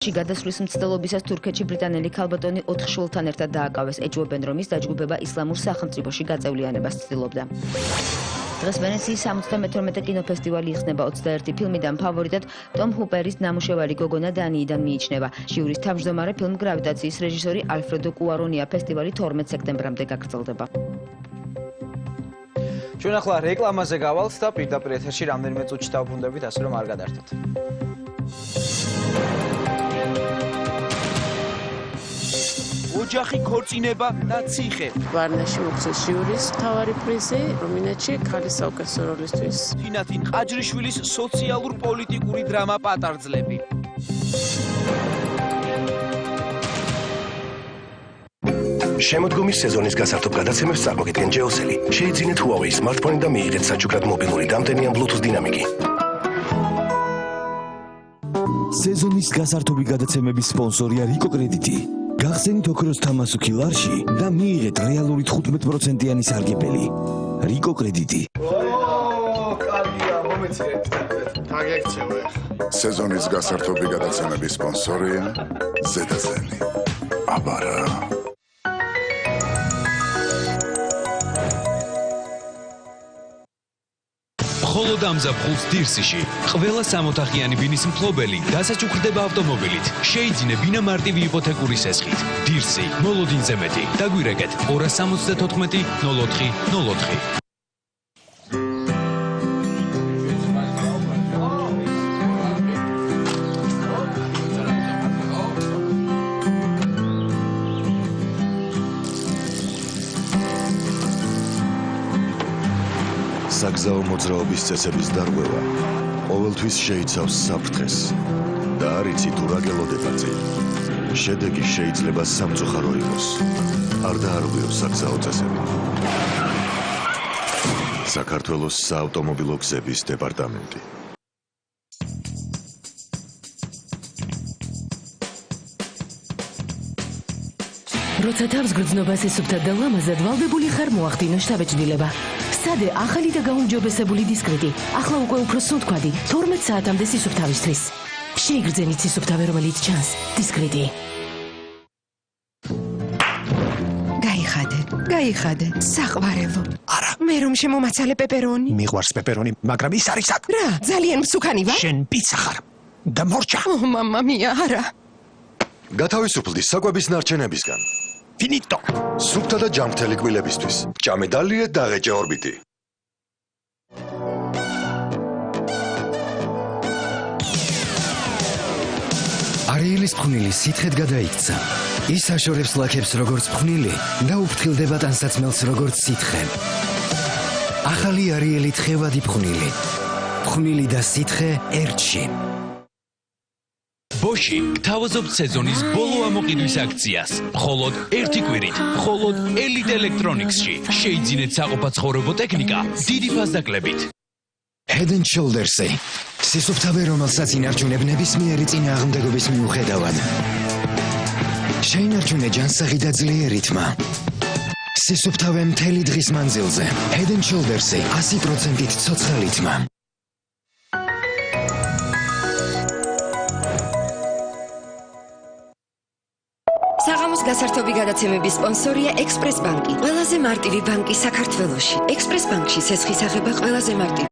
გადასვლის მცდელობისას თურქეთში ბრიტანელი ქალბატონი 4 შვილთან ერთად დააკავეს. ეჭვობენ, რომ ის დაჯგუფება ისლამურ სახელმწიფოში გაწევლიანებას ცდილობდა. დღეს ვენეციის 72 კინოფესტივალი იხსნება 21 ფილმიდან ფავორიტად ტომ ჰუპერის ნამუშევარი გოგონა დანიიდან მიიჩნევა. ჟიურის თავმჯდომარე ფილმ გრავიტაციის რეჟისორი ალფრედო კუარონია ფესტივალი 12 სექტემბრამდე გაგრძელდება. ჩვენ ახლა რეკლამაზე გავალთ და პირდაპირ ეთერში რამდენიმე წუთში დავბრუნდებით, ასე რომ არ გადაერთოთ. ოჯახი, ქორწინება და ციხე. ვარნაში მოგვცეს ჟიურის მთავარი პრიზი რუმინეთში ქალის საუკეთესო როლისთვის. თინათინ ყაჯრიშვილის სოციალურ-პოლიტიკური დრამა პატარძლები. შემოდგომის სეზონის გასართობ გადაცემებს წარმოგიდგენ ჯეოსელი. შეიძინეთ Huawei smartphone და მიიღეთ საჩუქრად მობილური დამტენი ან Bluetooth დინამიკი. სეზონის გასართობი გადაცემების სპონსორია რიკო კრედიტი. გახსენით ოქროს თამასუქი ლარში და მიიღეთ რეალური 15%-იანი სარგებელი. რიკო კრედიტი. კარგია, მომეცეთ. გაგექცევე. სეზონის გასართობი გადაცემების სპონსორია ზედაზენი. აბარა. მხოლოდ ამზაფხულს დირსიში ყველა სამოთახიანი ბინის მფლობელი დასაჩუქრდება ავტომობილით. შეიძინე ბინა მარტივი იპოთეკური სესხით. დირსი, მოლოდინზე მეტი. დაგვირეკეთ 274 04 04. საგზაო მოძრაობის წესების დარღვევა ყოველთვის შეიცავს საფრთხეს და არ იცი თუ რა გელოდება წინ. შედეგი შეიძლება სამწუხარო იყოს. არ დაარღვიო საგზაო წესები. საქართველოს საავტომობილო გზების დეპარტამენტი. როცა თავს გრძნობას ესუფთა და ლამაზად ვალდებული ხარ მოახდინო შთაბეჭდილება. სადე ახალი და გაუმჯობესებული დისკრეტი, ახლა უკვე უფრო სუნთქვადი, 12 საათამდე სისუფთავისთვის. შეიგრძენით სისუფთავე, რომელიც ჩანს, დისკრეტი. გაიხადე, საყვარელო. არა. მე რომ შემომაცალე პეპერონი. მიყვარს პეპერონი, მაგრამ ის არის აქ. რა, ძალიან მსუქანი ვარ? შენ პიცა ხარ. და მორჩა. ო, მამა მია, არა. გათავისუფლდი საკვების ნარჩენებისგან. ფინიტო. სუფთა და ჯანმრთელი კბილებისთვის. ჭამე დალიე და ღეჭე ორბიტი. არიელის ფხვნილი სითხედ გადაიქცა. ის აშორებს ლაქებს როგორც ფხვნილი და უფრთხილდება ტანსაცმელს როგორც სითხე. ახალი არიელი თხევადი ფხვნილი. ფხვნილი და სითხე ერთში. ბოში გთავაზობთ სეზონის ბოლო ამოყიდვის აქციას. მხოლოდ ერთი კვირით, მხოლოდ ელიტ ელექტრონიქსში. შეიძინეთ საყოფაცხოვრებო ტექნიკა დიდი ფასდაკლებით. Head and Shoulders-ი. სისუფთავე, რომელსაც ინარჩუნებ ნებისმიერი წინააღმდეგობის მიუხედავად. შეინარჩუნე ჯანსაღი და ძლიერი თმა. სისუფთავე მთელი დღის მანძილზე. Head and Shoulders-ი 100%-ით ცოცხალი თმა. საღამოს გასართობი გადაცემების სპონსორია ექსპრეს ბანკი. ყველაზე მარტივი ბანკი საქართველოში. ექსპრეს ბანკში სესხის აღება ყველაზე მარტივია.